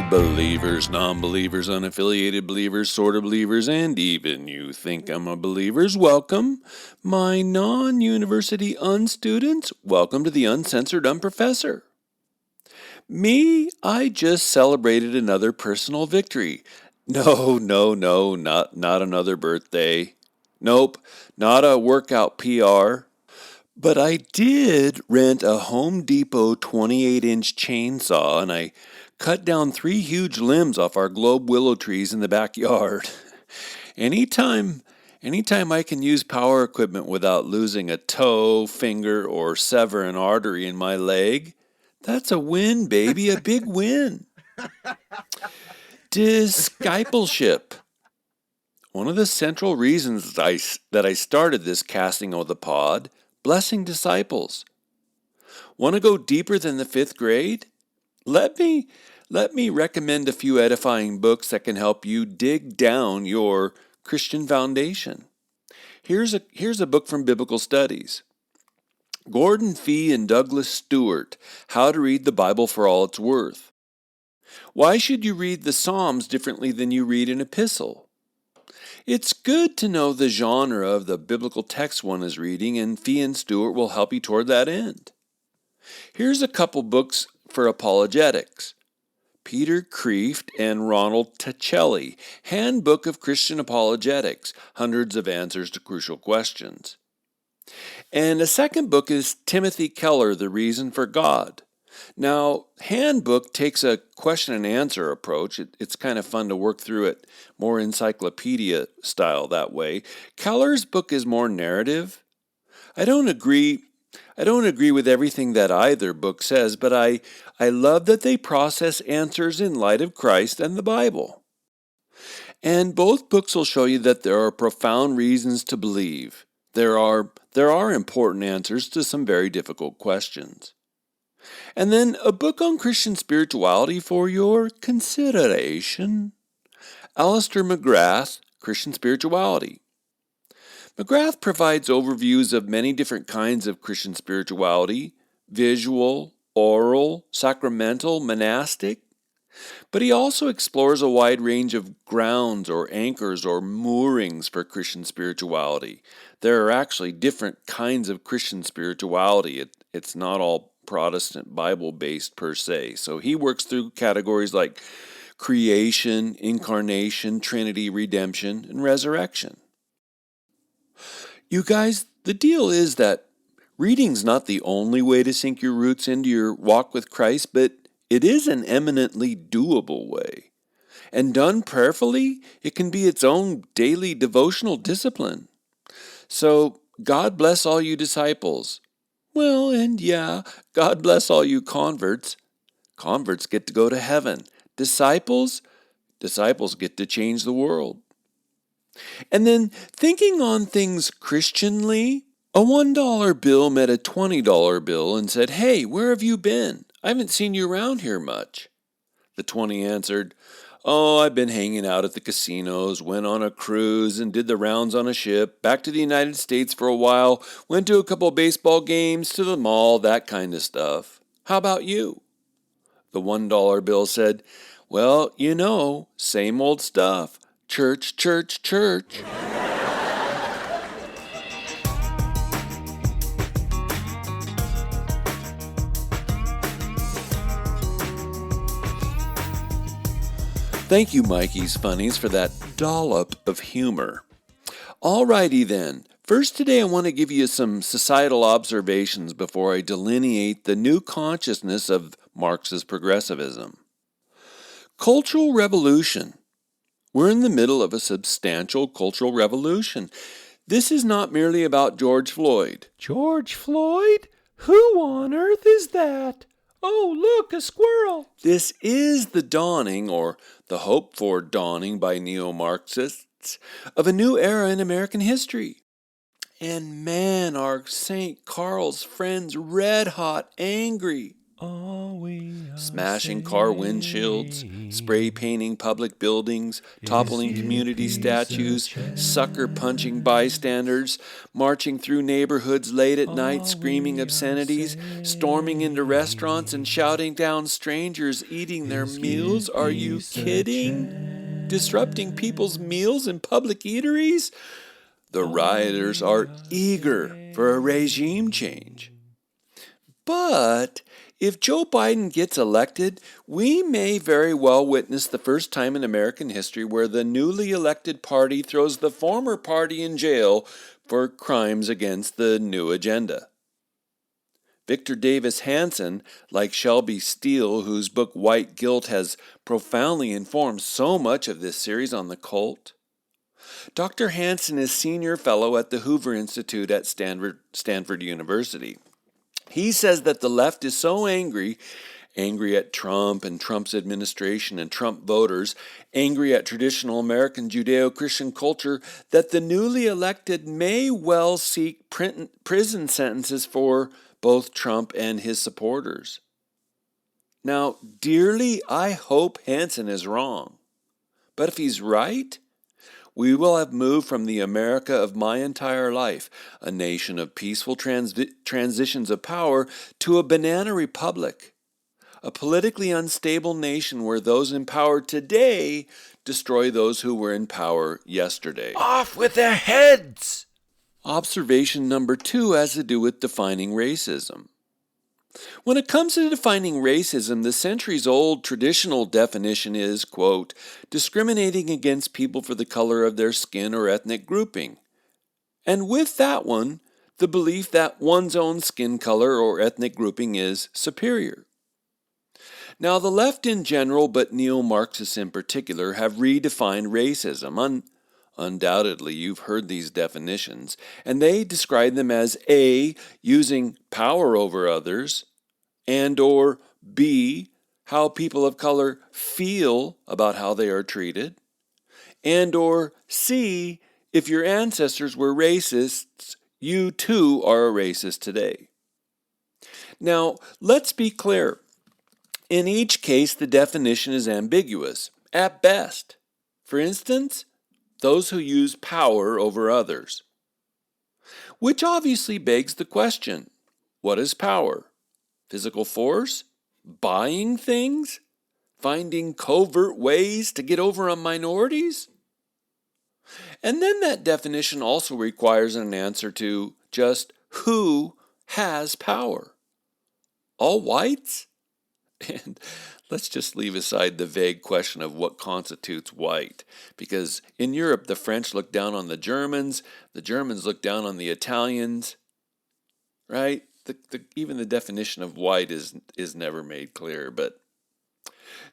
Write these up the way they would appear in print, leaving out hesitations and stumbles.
Believers, non-believers, unaffiliated believers, sort of believers, and even you think I'm a believers, welcome. My non-university unstudents, welcome to the Uncensored Unprofessor. Me, I just celebrated another personal victory. No, not another birthday. Nope, not a workout PR. But I did rent a Home Depot 28-inch chainsaw, and I cut down 3 huge limbs off our globe willow trees in the backyard. Anytime I can use power equipment without losing a toe, finger, or sever an artery in my leg, that's a win, baby, a big win. Discipleship. One of the central reasons that I started this casting of the pod, blessing disciples. Want to go deeper than the 5th grade? Let me recommend a few edifying books that can help you dig down your Christian foundation. Here's a book from Biblical Studies. Gordon Fee and Douglas Stewart, How to Read the Bible for All It's Worth. Why should you read the Psalms differently than you read an epistle? It's good to know the genre of the biblical text one is reading, and Fee and Stewart will help you toward that end. Here's a couple books for apologetics. Peter Kreeft and Ronald Tacelli, Handbook of Christian Apologetics, hundreds of answers to crucial questions. And a second book is Timothy Keller, The Reason for God. Now, Handbook takes a question and answer approach. It's kind of fun to work through it more encyclopedia style that way. Keller's book is more narrative. I don't agree with everything that either book says, but I love that they process answers in light of Christ and the Bible. And both books will show you that there are profound reasons to believe. There are important answers to some very difficult questions. And then a book on Christian spirituality for your consideration. Alistair McGrath, Christian Spirituality. McGrath provides overviews of many different kinds of Christian spirituality, visual, oral, sacramental, monastic. But he also explores a wide range of grounds or anchors or moorings for Christian spirituality. There are actually different kinds of Christian spirituality. It's not all Protestant Bible-based per se. So he works through categories like creation, incarnation, Trinity, redemption, and resurrection. You guys, the deal is that reading's not the only way to sink your roots into your walk with Christ, but it is an eminently doable way. And done prayerfully, it can be its own daily devotional discipline. So, God bless all you disciples. Well, and yeah, God bless all you converts. Converts get to go to heaven. Disciples get to change the world. And then, thinking on things Christianly, a $1 bill met a $20 bill and said, "Hey, where have you been? I haven't seen you around here much." The 20 answered, "Oh, I've been hanging out at the casinos, went on a cruise and did the rounds on a ship, back to the United States for a while, went to a couple baseball games, to the mall, that kind of stuff. How about you?" The $1 bill said, "Well, same old stuff. Church, church, church." Thank you, Mikey's Funnies, for that dollop of humor. Alrighty then. First today I want to give you some societal observations before I delineate the new consciousness of Marxist progressivism. Cultural revolution. We're in the middle of a substantial cultural revolution. This is not merely about George Floyd. George Floyd? Who on earth is that? Oh, look, a squirrel. This is the dawning, or the hope for dawning by Neo-Marxists, of a new era in American history. And man, are St. Carl's friends red-hot angry. All we are Smashing car windshields, spray saying painting public buildings, is toppling give community peace a statues, sucker punching bystanders, marching through neighborhoods late at night All screaming we are obscenities, storming into restaurants and saying shouting down strangers eating their is meals. give Are you peace a kidding? Disrupting people's chance. meals in public eateries? The All rioters we are are eager for a regime change. saying. But if Joe Biden gets elected, we may very well witness the first time in American history where the newly elected party throws the former party in jail for crimes against the new agenda. Victor Davis Hanson, like Shelby Steele, whose book White Guilt has profoundly informed so much of this series on the cult. Dr. Hanson is senior fellow at the Hoover Institute at Stanford University. He says that the left is so angry at Trump and Trump's administration and Trump voters, angry at traditional American Judeo-Christian culture, that the newly elected may well seek prison sentences for both Trump and his supporters. Now, dearly, I hope Hanson is wrong. But if he's right, we will have moved from the America of my entire life, a nation of peaceful transitions of power, to a banana republic, a politically unstable nation where those in power today destroy those who were in power yesterday. Off with their heads! Observation number 2 has to do with defining racism. When it comes to defining racism, the centuries-old traditional definition is, quote, discriminating against people for the color of their skin or ethnic grouping. And with that one, the belief that one's own skin color or ethnic grouping is superior. Now, the left in general, but Neo-Marxists in particular, have redefined racism. Undoubtedly, you've heard these definitions, and they describe them as A, using power over others, and or B, how people of color feel about how they are treated, and or C, if your ancestors were racists, you too are a racist today. Now, let's be clear. In each case, the definition is ambiguous, at best. For instance, those who use power over others. Which obviously begs the question, what is power? Physical force? Buying things? Finding covert ways to get over on minorities? And then that definition also requires an answer to just who has power? All whites? And let's just leave aside the vague question of what constitutes white, because in Europe the French look down on the Germans look down on the Italians, right? Even the definition of white is never made clear, but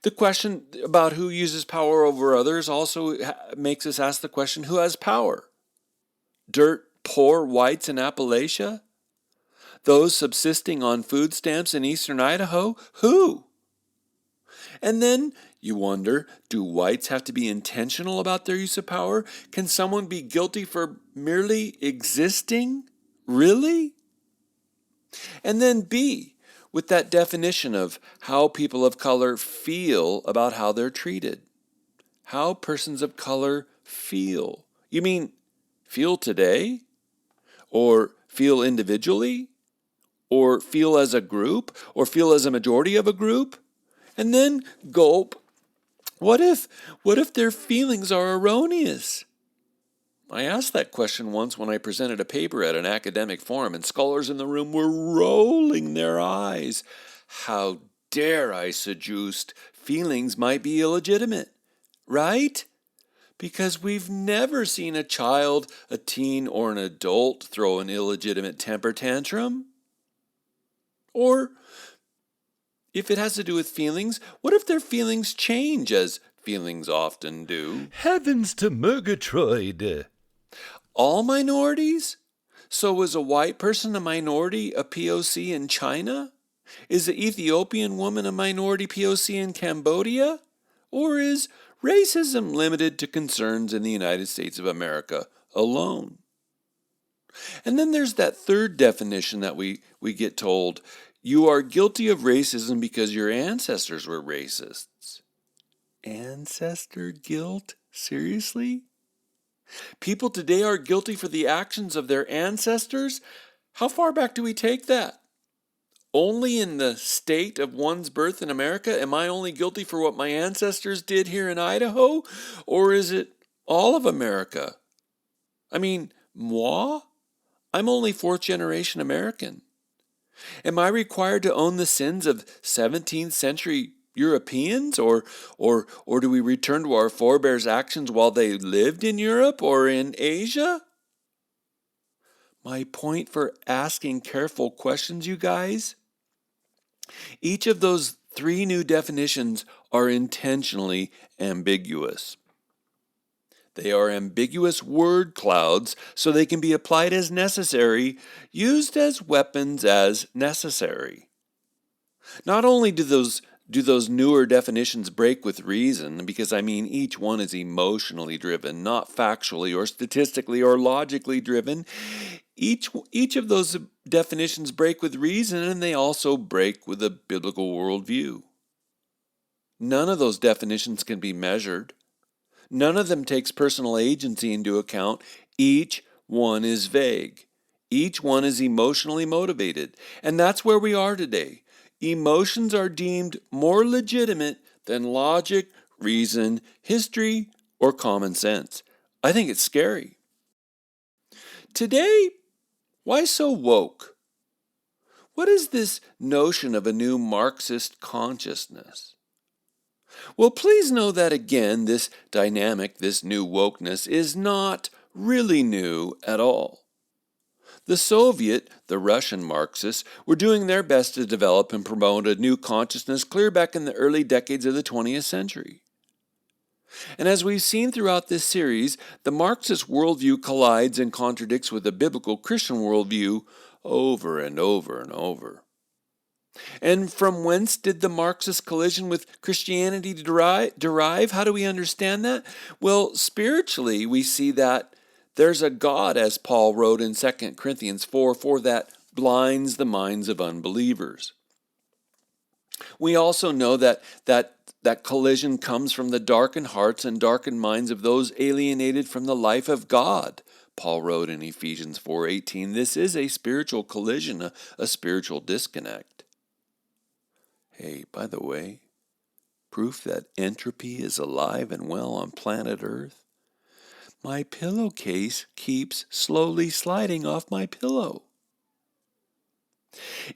the question about who uses power over others also makes us ask the question, who has power? Dirt poor whites in Appalachia? Those subsisting on food stamps in eastern Idaho? Who? And then you wonder, do whites have to be intentional about their use of power? Can someone be guilty for merely existing? Really? And then B, with that definition of how people of color feel about how they're treated. How persons of color feel. You mean feel today? Or feel individually? Or feel as a group? Or feel as a majority of a group? And then gulp. What if their feelings are erroneous? I asked that question once when I presented a paper at an academic forum, and scholars in the room were rolling their eyes. How dare I suggest feelings might be illegitimate, right? Because we've never seen a child, a teen, or an adult throw an illegitimate temper tantrum. Or if it has to do with feelings, what if their feelings change, as feelings often do? Heavens to Murgatroyd! All minorities? So was a white person a minority, a POC in China? Is the Ethiopian woman a minority POC in Cambodia? Or is racism limited to concerns in the United States of America alone? And then there's that third definition that we get told, you are guilty of racism because your ancestors were racists. Ancestor guilt? Seriously? People today are guilty for the actions of their ancestors? How far back do we take that? Only in the state of one's birth in America am I only guilty for what my ancestors did here in Idaho? Or is it all of America? I mean, moi? I'm only fourth generation American. Am I required to own the sins of 17th century Europeans? Or do we return to our forebears' actions while they lived in Europe or in Asia? My point for asking careful questions, you guys? Each of those three new definitions are intentionally ambiguous. They are ambiguous word clouds, so they can be applied as necessary, used as weapons as necessary. Not only do those newer definitions break with reason, because each one is emotionally driven, not factually or statistically or logically driven. Each of those definitions break with reason, and they also break with a biblical worldview. None of those definitions can be measured. None of them takes personal agency into account. Each one is vague. Each one is emotionally motivated. And that's where we are today. Emotions are deemed more legitimate than logic, reason, history, or common sense. I think it's scary. Today, why so woke? What is this notion of a new Marxist consciousness? Well, please know that again, this dynamic, this new wokeness, is not really new at all. The Soviet, the Russian Marxists, were doing their best to develop and promote a new consciousness clear back in the early decades of the 20th century. And as we've seen throughout this series, the Marxist worldview collides and contradicts with the biblical Christian worldview over and over and over. And from whence did the Marxist collision with Christianity derive? How do we understand that? Well, spiritually, we see that there's a God, as Paul wrote in 2 Corinthians 4:4, that blinds the minds of unbelievers. We also know that collision comes from the darkened hearts and darkened minds of those alienated from the life of God. Paul wrote in Ephesians 4:18, this is a spiritual collision, a spiritual disconnect. Hey, by the way, proof that entropy is alive and well on planet Earth? My pillowcase keeps slowly sliding off my pillow.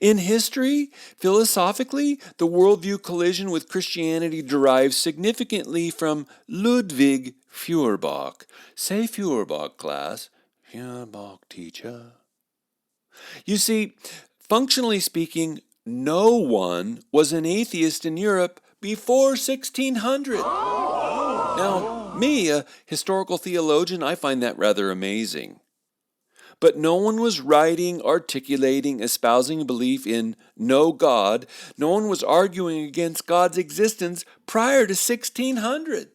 In history, philosophically, the worldview collision with Christianity derives significantly from Ludwig Feuerbach. Say Feuerbach, class. Feuerbach, teacher. You see, functionally speaking, no one was an atheist in Europe before 1600. Now, me, a historical theologian, I find that rather amazing. But no one was writing, articulating, espousing belief in no God. No one was arguing against God's existence prior to 1600.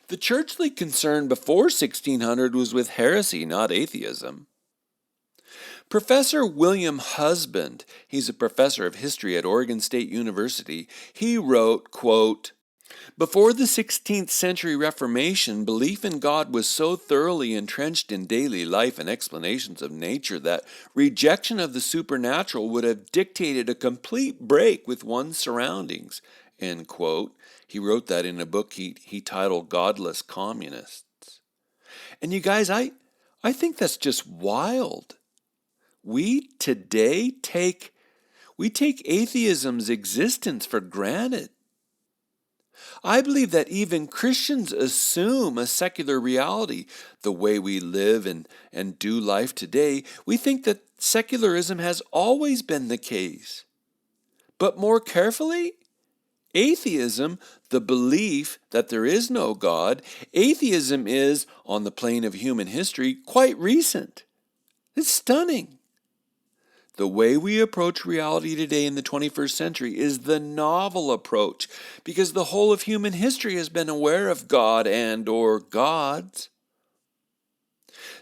The churchly concern before 1600 was with heresy, not atheism. Professor William Husband, he's a professor of history at Oregon State University, he wrote, quote, before the 16th century Reformation, belief in God was so thoroughly entrenched in daily life and explanations of nature that rejection of the supernatural would have dictated a complete break with one's surroundings, end quote. He wrote that in a book he titled Godless Communists. And you guys, I think that's just wild. We today take atheism's existence for granted. I believe that even Christians assume a secular reality. The way we live and do life today, we think that secularism has always been the case. But more carefully, atheism, the belief that there is no God, atheism is, on the plane of human history, quite recent. It's stunning. The way we approach reality today in the 21st century is the novel approach, because the whole of human history has been aware of God and or gods.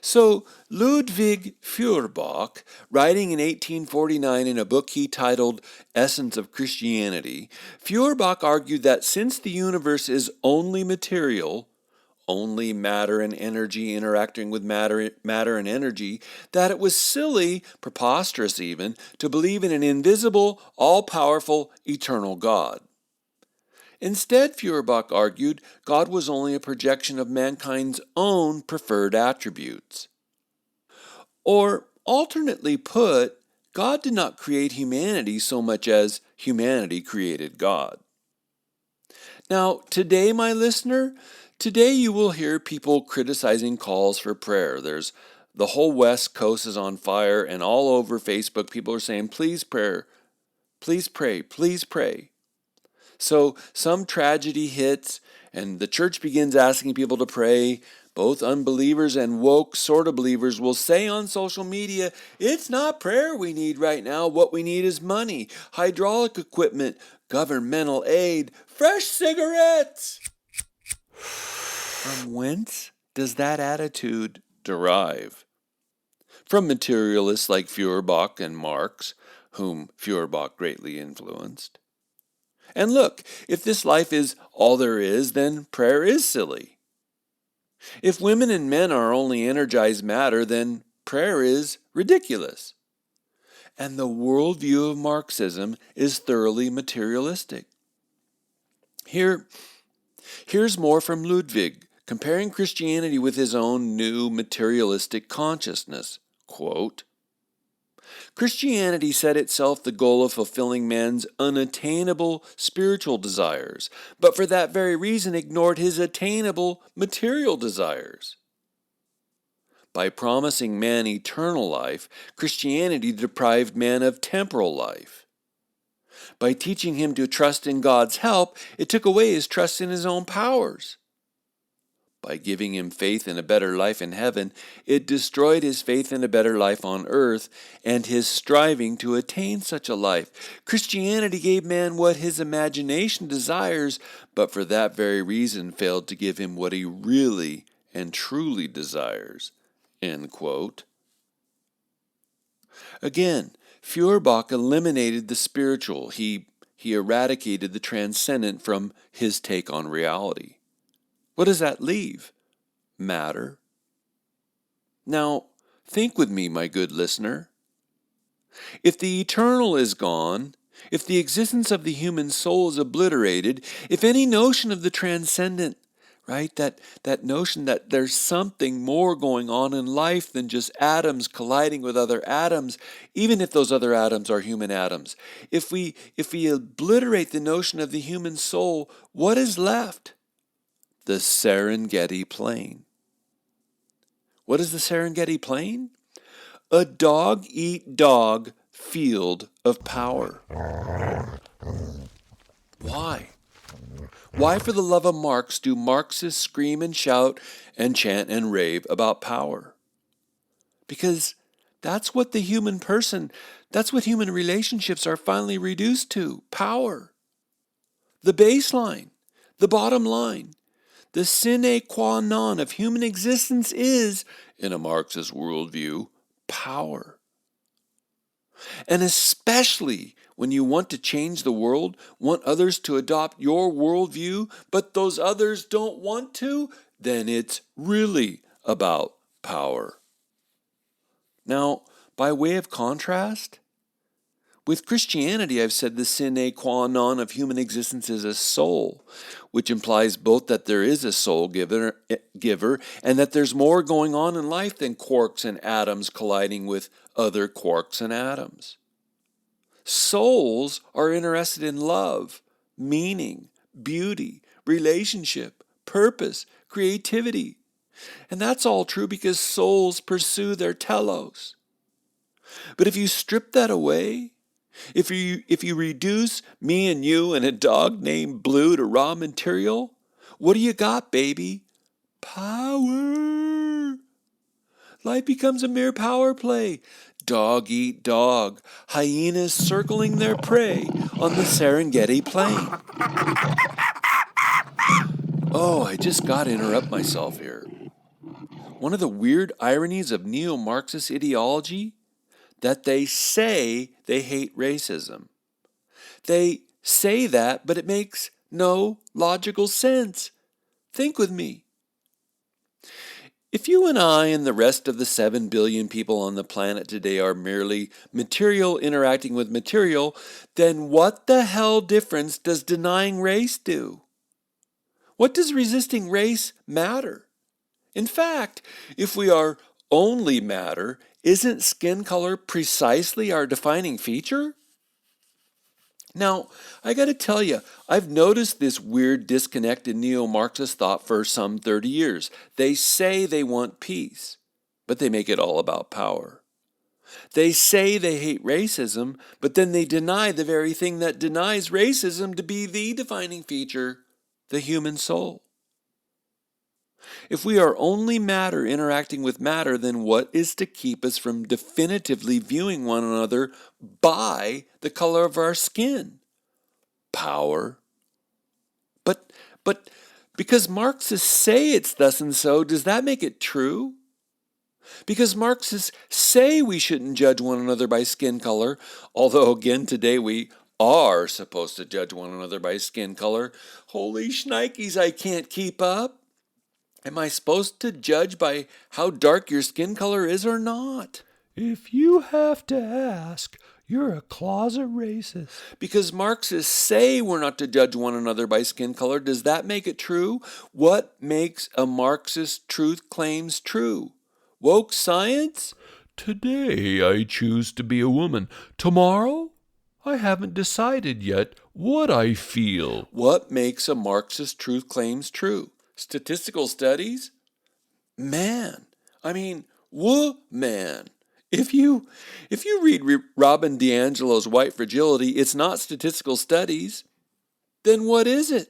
So Ludwig Feuerbach, writing in 1849 in a book he titled Essence of Christianity, Feuerbach argued that since the universe is only material, only matter and energy interacting with matter and energy, that it was silly, preposterous even, to believe in an invisible, all-powerful, eternal God. Instead, Feuerbach argued, God was only a projection of mankind's own preferred attributes. Or, alternately put, God did not create humanity so much as humanity created God. Now, today, my listener, today you will hear people criticizing calls for prayer. The whole West Coast is on fire, and all over Facebook, people are saying, please pray, please pray, please pray. So some tragedy hits, and the church begins asking people to pray. Both unbelievers and woke sort of believers will say on social media, it's not prayer we need right now. What we need is money, hydraulic equipment, governmental aid, fresh cigarettes. From whence does that attitude derive? From materialists like Feuerbach and Marx, whom Feuerbach greatly influenced. And look, if this life is all there is, then prayer is silly. If women and men are only energized matter, then prayer is ridiculous. And the worldview of Marxism is thoroughly materialistic. Here's more from Ludwig, comparing Christianity with his own new materialistic consciousness. Quote, Christianity set itself the goal of fulfilling man's unattainable spiritual desires, but for that very reason ignored his attainable material desires. By promising man eternal life, Christianity deprived man of temporal life. By teaching him to trust in God's help, it took away his trust in his own powers. By giving him faith in a better life in heaven, it destroyed his faith in a better life on earth and his striving to attain such a life. Christianity gave man what his imagination desires, but for that very reason failed to give him what he really and truly desires. End quote. Again, Feuerbach eliminated the spiritual. He eradicated the transcendent from his take on reality. What does that leave? Matter. Now, think with me, my good listener. If the eternal is gone, if the existence of the human soul is obliterated, if any notion of the transcendent, right, that notion that there's something more going on in life than just atoms colliding with other atoms, even if those other atoms are human atoms, if we obliterate the notion of the human soul, what is left? The Serengeti Plain. What is the Serengeti Plain? A dog-eat-dog field of power. Why? Why, for the love of Marx, do Marxists scream and shout and chant and rave about power? Because that's what the human person, that's what human relationships are finally reduced to, power. The baseline, the bottom line. The sine qua non of human existence is, in a Marxist worldview, power. And especially when you want to change the world, want others to adopt your worldview, but those others don't want to, then it's really about power. Now, by way of contrast, with Christianity, I've said the sine qua non of human existence is a soul, which implies both that there is a soul giver and that there's more going on in life than quarks and atoms colliding with other quarks and atoms. Souls are interested in love, meaning, beauty, relationship, purpose, creativity. And that's all true because souls pursue their telos. But if you strip that away, if you reduce me and you and a dog named Blue to raw material, what do you got, baby? Power. Life becomes a mere power play. Dog eat dog, hyenas circling their prey on the Serengeti Plain. Oh, I just got to interrupt myself here. One of the weird ironies of Neo-Marxist ideology? That they say they hate racism. They say that, but it makes no logical sense. Think with me. If you and I and the rest of the 7 billion people on the planet today are merely material interacting with material, then what the hell difference does denying race do? What does resisting race matter? In fact, if we are only matter, isn't skin color precisely our defining feature? Now, I gotta tell you, I've noticed this weird disconnect in neo-Marxist thought for some 30 years. They say they want peace, but they make it all about power. They say they hate racism, but then they deny the very thing that denies racism to be the defining feature, the human soul. If we are only matter interacting with matter, then what is to keep us from definitively viewing one another by the color of our skin? Power. But because Marxists say it's thus and so, does that make it true? Because Marxists say we shouldn't judge one another by skin color, although again today we are supposed to judge one another by skin color. Holy shnikes, I can't keep up. Am I supposed to judge by how dark your skin color is or not? If you have to ask, you're a closet racist. Because Marxists say we're not to judge one another by skin color, does that make it true? What makes a Marxist truth claims true? Woke science? Today I choose to be a woman. Tomorrow, I haven't decided yet what I feel. What makes a Marxist truth claims true? Statistical studies? Man, I mean, woman. If you read Robin DiAngelo's White Fragility, it's not statistical studies. Then what is it?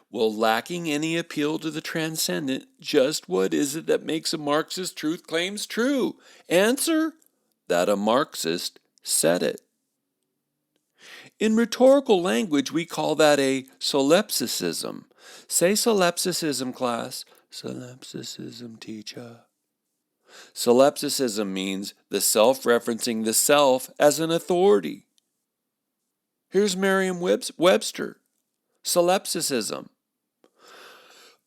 Well, lacking any appeal to the transcendent, just what is it that makes a Marxist truth claims true? Answer: that a Marxist said it. In rhetorical language, we call that a solipsism. Say solipsism, class. Solipsism, teacher. Solipsism means the self-referencing the self as an authority. Here's Merriam-Webster. Solipsism: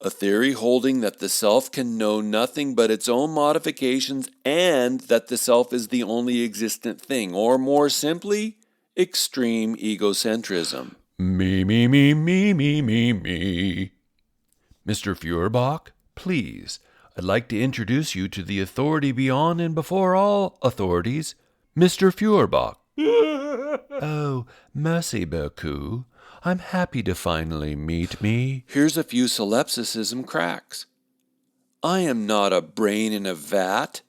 a theory holding that the self can know nothing but its own modifications and that the self is the only existent thing, or more simply, extreme egocentrism. Me, me, me, me, me, me, me. Mr. Feuerbach, please, I'd like to introduce you to the authority beyond and before all authorities, Mr. Feuerbach. Oh, merci beaucoup. I'm happy to finally meet me. Here's a few solipsism cracks. I am not a brain in a vat,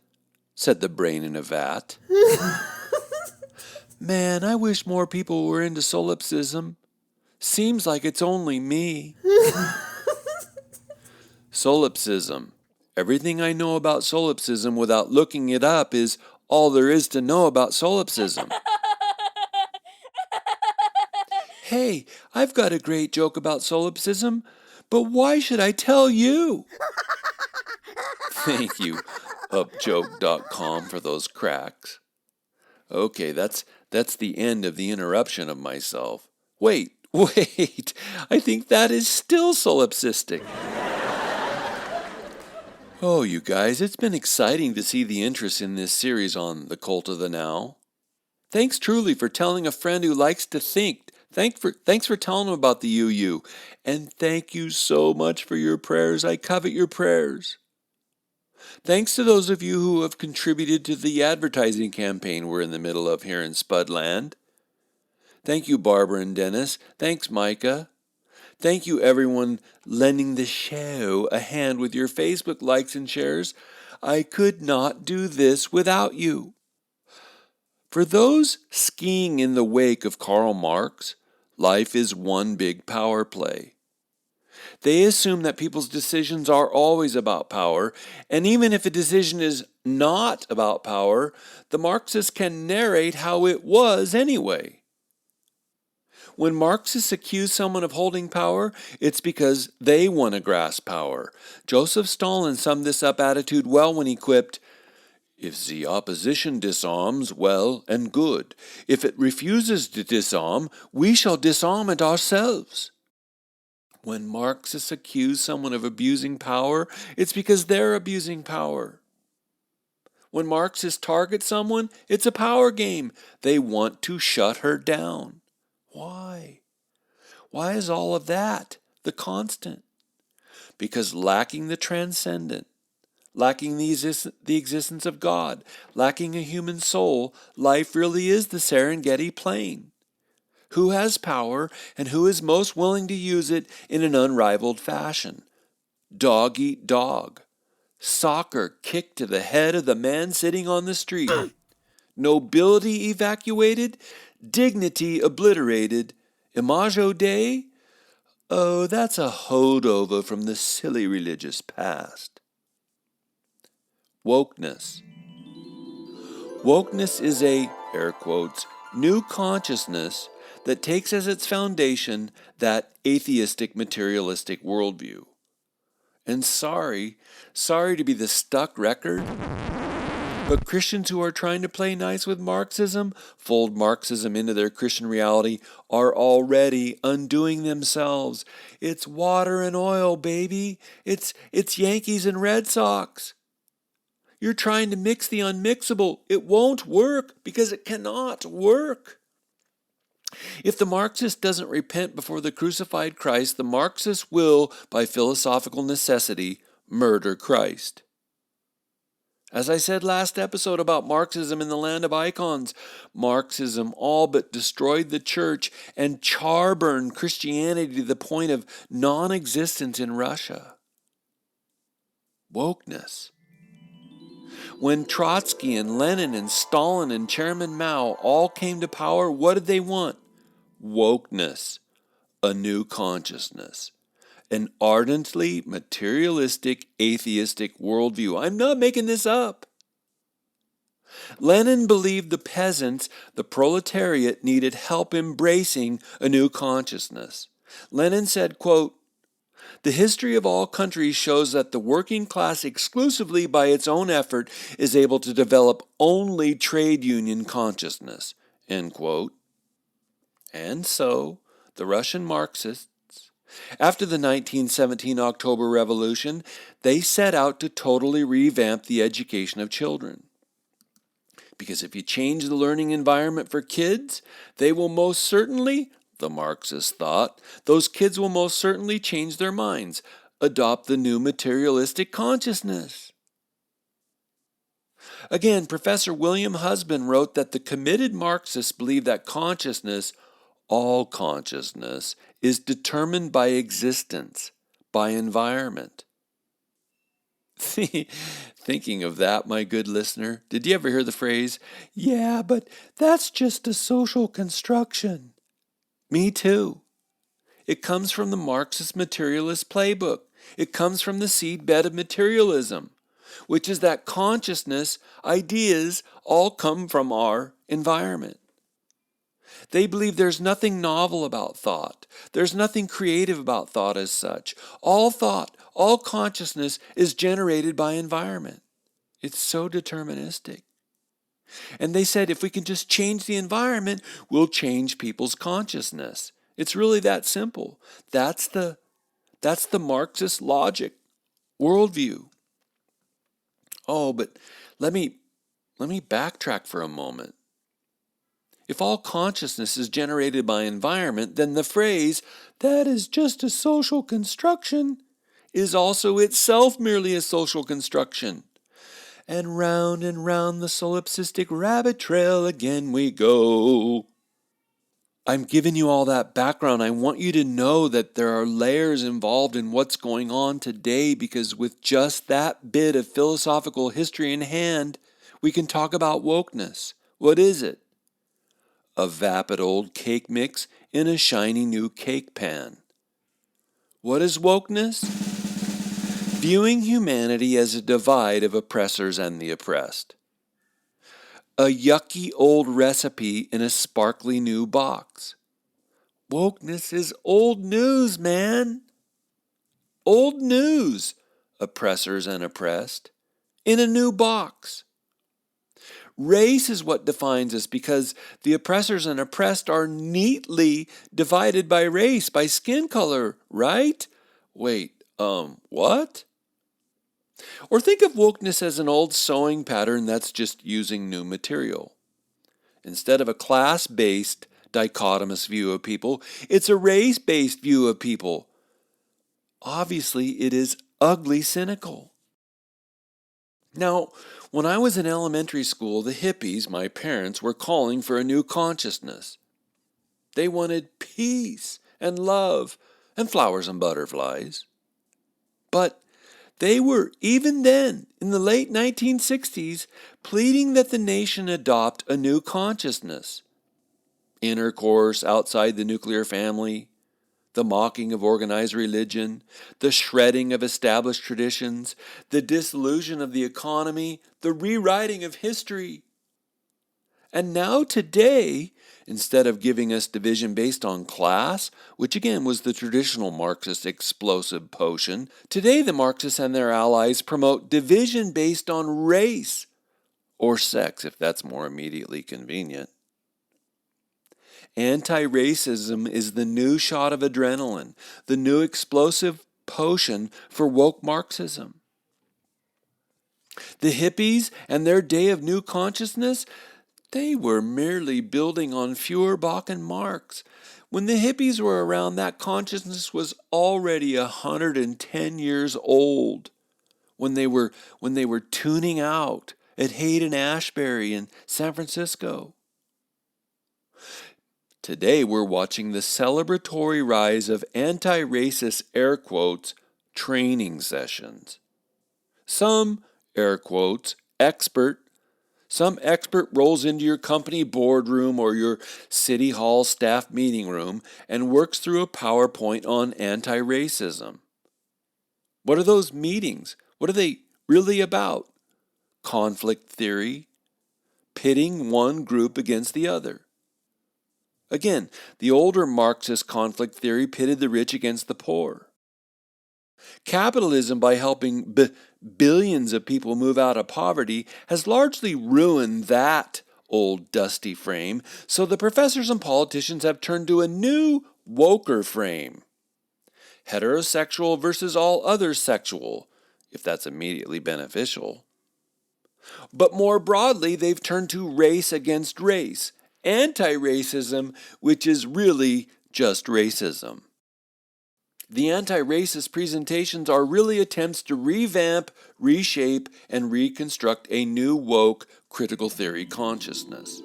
said the brain in a vat. Man, I wish more people were into solipsism. Seems like it's only me. Solipsism. Everything I know about solipsism without looking it up is all there is to know about solipsism. Hey, I've got a great joke about solipsism, but why should I tell you? Thank you, upjoke.com, for those cracks. Okay, that's the end of the interruption of myself. Wait, I think that is still solipsistic. Oh, you guys, it's been exciting to see the interest in this series on the cult of the now. Thanks truly for telling a friend who likes to think. Thanks for telling them about the UU. And thank you so much for your prayers. I covet your prayers. Thanks to those of you who have contributed to the advertising campaign we're in the middle of here in Spudland. Thank you, Barbara and Dennis. Thanks, Micah. Thank you, everyone lending the show a hand with your Facebook likes and shares. I could not do this without you. For those skiing in the wake of Karl Marx, life is one big power play. They assume that people's decisions are always about power, and even if a decision is not about power, the Marxists can narrate how it was anyway. When Marxists accuse someone of holding power, it's because they want to grasp power. Joseph Stalin summed this up attitude well when he quipped, "If the opposition disarms, well and good. If it refuses to disarm, we shall disarm it ourselves." When Marxists accuse someone of abusing power, it's because they're abusing power. When Marxists target someone, it's a power game. They want to shut her down. Why? Why is all of that the constant? Because lacking the transcendent, lacking the existence of God, lacking a human soul, life really is the Serengeti Plain. Who has power and who is most willing to use it in an unrivaled fashion? Dog eat dog. Soccer kick to the head of the man sitting on the street. Nobility evacuated, dignity obliterated. Imago Dei? Oh, that's a holdover from the silly religious past. Wokeness. Wokeness is a, air quotes, new consciousness that takes as its foundation that atheistic materialistic worldview. And sorry to be the stuck record, but Christians who are trying to play nice with Marxism, fold Marxism into their Christian reality, are already undoing themselves. It's water and oil, baby. It's Yankees and Red Sox. You're trying to mix the unmixable. It won't work because it cannot work. If the Marxist doesn't repent before the crucified Christ, the Marxist will, by philosophical necessity, murder Christ. As I said last episode about Marxism in the land of icons, Marxism all but destroyed the church and charburned Christianity to the point of non-existence in Russia. Wokeness. When Trotsky and Lenin and Stalin and Chairman Mao all came to power, what did they want? Wokeness, a new consciousness, an ardently materialistic, atheistic worldview. I'm not making this up. Lenin believed the peasants, the proletariat, needed help embracing a new consciousness. Lenin said, quote, "The history of all countries shows that the working class exclusively by its own effort is able to develop only trade union consciousness," end quote. And so, the Russian Marxists, after the 1917 October Revolution, they set out to totally revamp the education of children. Because if you change the learning environment for kids, they will most certainly, the Marxists thought, those kids will most certainly change their minds, adopt the new materialistic consciousness. Again, Professor William Husband wrote that the committed Marxists believe that consciousness, all consciousness, is determined by existence, by environment. Thinking of that, my good listener, did you ever hear the phrase, "Yeah, but that's just a social construction"? Me too. It comes from the Marxist materialist playbook. It comes from the seedbed of materialism, which is that consciousness, ideas, all come from our environment. They believe there's nothing novel about thought. There's nothing creative about thought as such. All thought, all consciousness is generated by environment. It's so deterministic. And they said if we can just change the environment, we'll change people's consciousness. It's really that simple. That's the Marxist logic, worldview. Oh, but let me backtrack for a moment. If all consciousness is generated by environment, then the phrase, "that is just a social construction," is also itself merely a social construction. And round the solipsistic rabbit trail again we go. I'm giving you all that background. I want you to know that there are layers involved in what's going on today, because with just that bit of philosophical history in hand, we can talk about wokeness. What is it? A vapid old cake mix in a shiny new cake pan. What is wokeness? Viewing humanity as a divide of oppressors and the oppressed. A yucky old recipe in a sparkly new box. Wokeness is old news, man. Old news. Oppressors and oppressed. In a new box. Race is what defines us because the oppressors and oppressed are neatly divided by race, by skin color, right? Wait, what? Or think of wokeness as an old sewing pattern that's just using new material. Instead of a class-based, dichotomous view of people, it's a race-based view of people. Obviously, it is ugly cynical. Now, when I was in elementary school, the hippies, my parents, were calling for a new consciousness. They wanted peace and love and flowers and butterflies. But they were, even then, in the late 1960s, pleading that the nation adopt a new consciousness. Intercourse outside the nuclear family, the mocking of organized religion, the shredding of established traditions, the disillusion of the economy, the rewriting of history. And now today, instead of giving us division based on class, which again was the traditional Marxist explosive potion, today the Marxists and their allies promote division based on race, or sex if that's more immediately convenient. Anti-racism is the new shot of adrenaline, the new explosive potion for woke Marxism. The hippies and their day of new consciousness, they were merely building on Feuerbach and Marx. When the hippies were around, that consciousness was already 110 years old. When they were tuning out at Haight-Ashbury in San Francisco. Today we're watching the celebratory rise of anti-racist, air quotes, training sessions. Some, air quotes, some expert rolls into your company boardroom or your city hall staff meeting room and works through a PowerPoint on anti-racism. What are those meetings? What are they really about? Conflict theory, pitting one group against the other. Again, the older Marxist conflict theory pitted the rich against the poor. Capitalism, by helping billions of people move out of poverty, has largely ruined that old dusty frame, so the professors and politicians have turned to a new, woker frame. Heterosexual versus all other sexual, if that's immediately beneficial. But more broadly, they've turned to race against race, anti-racism, which is really just racism. The anti-racist presentations are really attempts to revamp, reshape, and reconstruct a new woke critical theory consciousness.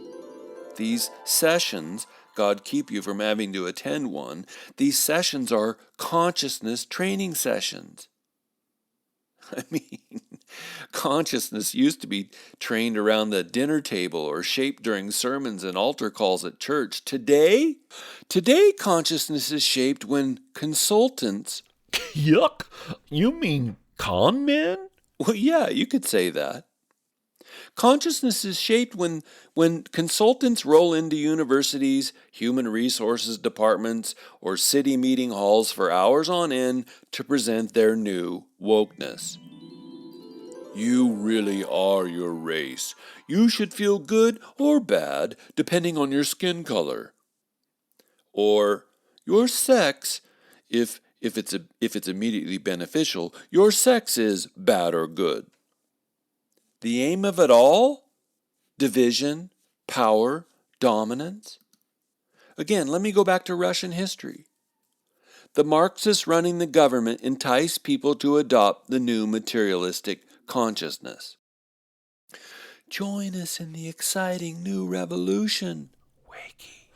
These sessions, God keep you from having to attend one, these sessions are consciousness training sessions. I mean, consciousness used to be trained around the dinner table or shaped during sermons and altar calls at church. Today, consciousness is shaped when consultants... Yuck! You mean con men? Well, yeah, you could say that. Consciousness is shaped when consultants roll into universities, human resources departments, or city meeting halls for hours on end to present their new wokeness. You really are your race. You should feel good or bad depending on your skin color. Or your sex, if it's immediately beneficial, your sex is bad or good. The aim of it all? Division, power, dominance. Again, let me go back to Russian history. The Marxists running the government enticed people to adopt the new materialistic consciousness. Join us in the exciting new revolution. Wakey.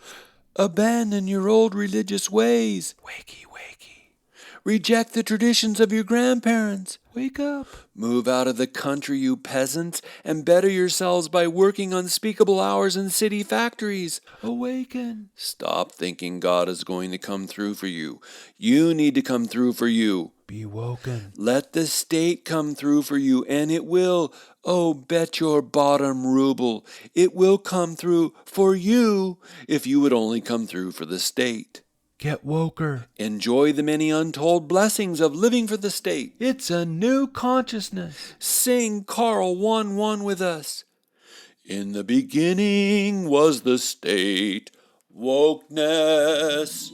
Abandon your old religious ways. Wakey. Reject the traditions of your grandparents. Wake up. Move out of the country, you peasants, and better yourselves by working unspeakable hours in city factories. Awaken. Stop thinking God is going to come through for you. You need to come through for you. Be woken. Let the state come through for you, and it will. Oh, bet your bottom ruble. It will come through for you if you would only come through for the state. Get woker. Enjoy the many untold blessings of living for the state. It's a new consciousness. Sing Carl 1:1 with us. In the beginning was the state. Wokeness.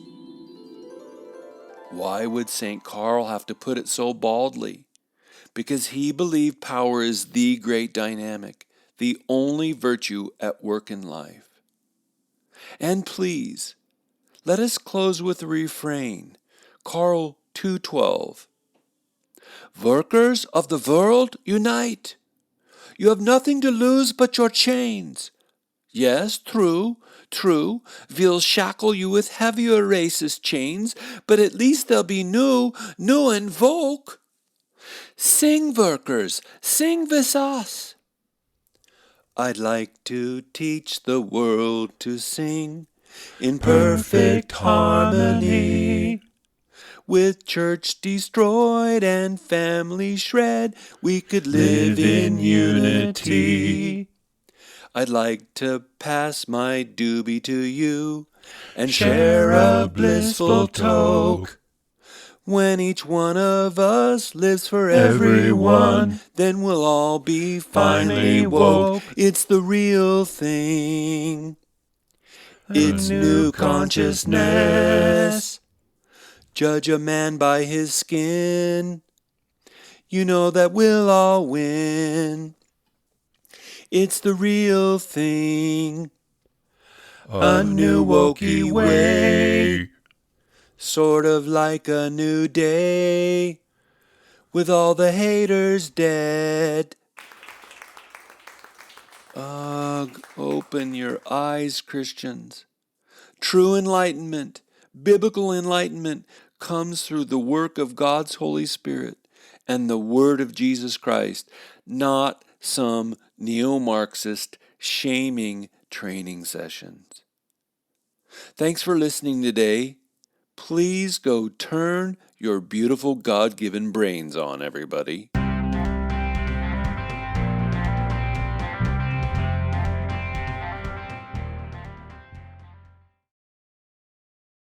Why would St. Carl have to put it so baldly? Because he believed power is the great dynamic, the only virtue at work in life. And please, let us close with a refrain. Carl 2:12. Workers of the world, unite. You have nothing to lose but your chains. Yes, true, we'll shackle you with heavier racist chains, but at least they'll be new and woke. Sing, workers, sing with us. I'd like to teach the world to sing in perfect harmony. With church destroyed and family shred, we could live in unity. I'd like to pass my doobie to you and share a blissful toke. When each one of us lives for everyone, then we'll all be finally woke. It's the real thing. It's new consciousness. Judge a man by his skin. You know that we'll all win. It's the real thing. A new wokey way. Sort of like a new day, with all the haters dead. Ugh, open your eyes, Christians. True enlightenment, biblical enlightenment, comes through the work of God's Holy Spirit and the Word of Jesus Christ, not some Neo-Marxist shaming training sessions. Thanks for listening today. Please go turn your beautiful God-given brains on, everybody.